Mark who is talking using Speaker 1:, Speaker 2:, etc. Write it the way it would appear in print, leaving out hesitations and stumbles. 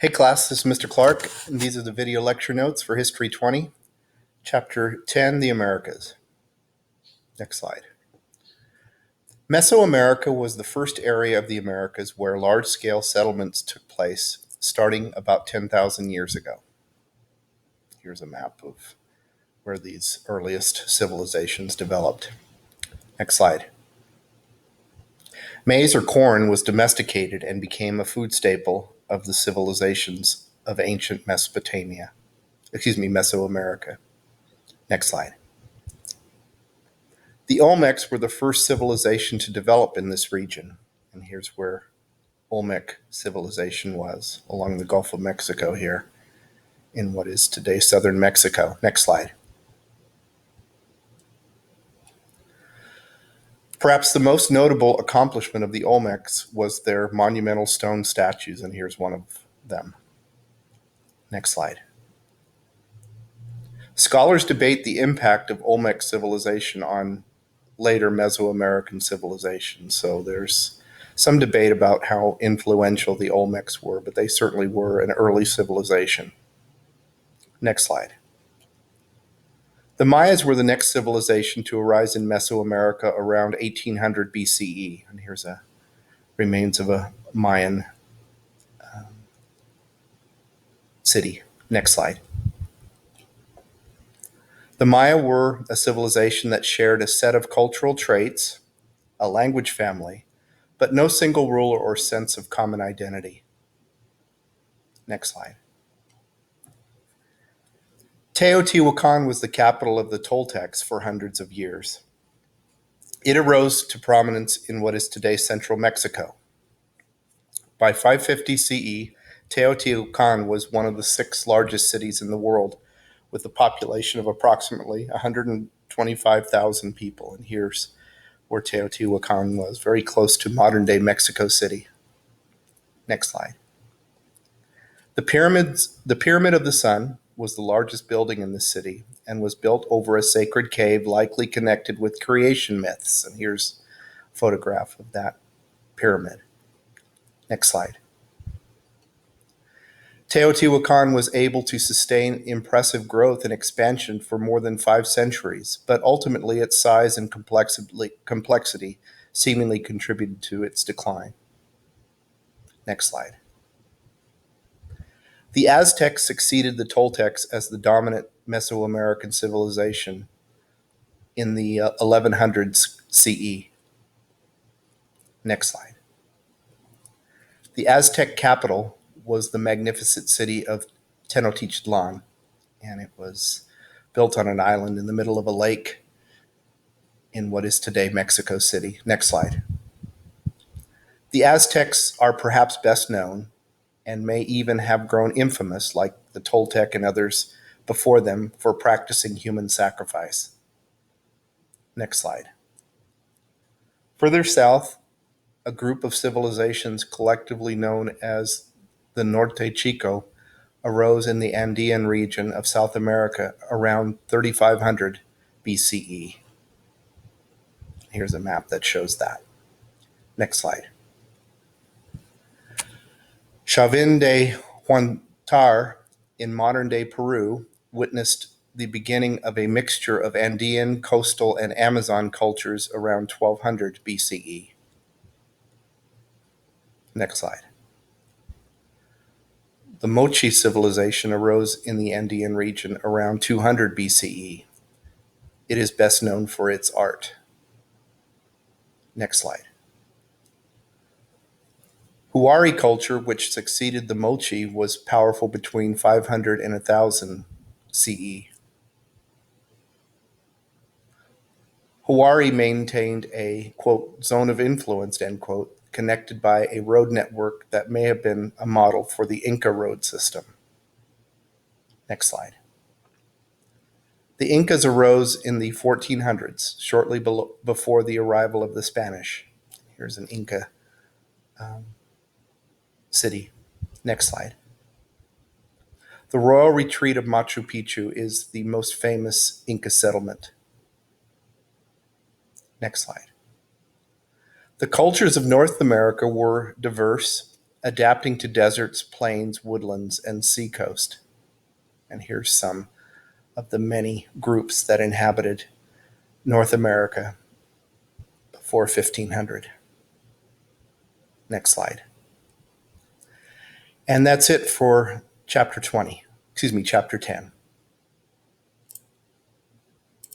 Speaker 1: Hey class, this is Mr. Clark, and these are the video lecture notes for History 20, Chapter 10, The Americas. Next slide. Mesoamerica was the first area of the Americas where large-scale settlements took place, starting about 10,000 years ago. Here's a map of where these earliest civilizations developed. Next slide. Maize or corn was domesticated and became a food staple of the civilizations of ancient Mesoamerica. Next slide. The Olmecs were the first civilization to develop in this region, and here's where Olmec civilization was, along the Gulf of Mexico here, in what is today southern Mexico. Next slide. Perhaps the most notable accomplishment of the Olmecs was their monumental stone statues, and here's one of them. Next slide. Scholars debate the impact of Olmec civilization on later Mesoamerican civilization, so there's some debate about how influential the Olmecs were, but they certainly were an early civilization. Next slide. The Mayas were the next civilization to arise in Mesoamerica around 1800 BCE. And here's remains of a Mayan city. Next slide. The Maya were a civilization that shared a set of cultural traits, a language family, but no single ruler or sense of common identity. Next slide. Teotihuacan was the capital of the Toltecs for hundreds of years. It arose to prominence in what is today central Mexico. By 550 CE, Teotihuacan was one of the 6 largest cities in the world, with a population of approximately 125,000 people. And here's where Teotihuacan was, very close to modern-day Mexico City. Next slide. The Pyramid of the Sun was the largest building in the city and was built over a sacred cave likely connected with creation myths. And here's a photograph of that pyramid. Next slide. Teotihuacan was able to sustain impressive growth and expansion for more than 5 centuries, but ultimately its size and complexity seemingly contributed to its decline. Next slide. The Aztecs succeeded the Toltecs as the dominant Mesoamerican civilization in the 1100s CE. Next slide. The Aztec capital was the magnificent city of Tenochtitlan, and it was built on an island in the middle of a lake in what is today Mexico City. Next slide. The Aztecs are perhaps best known and may even have grown infamous, like the Toltec and others before them, for practicing human sacrifice. Next slide. Further south, a group of civilizations collectively known as the Norte Chico arose in the Andean region of South America around 3500 BCE. Here's a map that shows that. Next slide. Chavín de Huántar in modern-day Peru witnessed the beginning of a mixture of Andean, coastal, and Amazon cultures around 1200 BCE. Next slide. The Mochi civilization arose in the Andean region around 200 BCE. It is best known for its art. Next slide. Huari culture, which succeeded the Mochi, was powerful between 500 and 1000 CE. Huari maintained a, quote, zone of influence, end quote, connected by a road network that may have been a model for the Inca road system. Next slide. The Incas arose in the 1400s, shortly before the arrival of the Spanish. Here's an Inca city. Next slide. The royal retreat of Machu Picchu is the most famous Inca settlement. Next slide. The cultures of North America were diverse adapting to deserts, plains, woodlands, and seacoast. And here's some of the many groups that inhabited North America before 1500. Next slide. And that's it for chapter 10.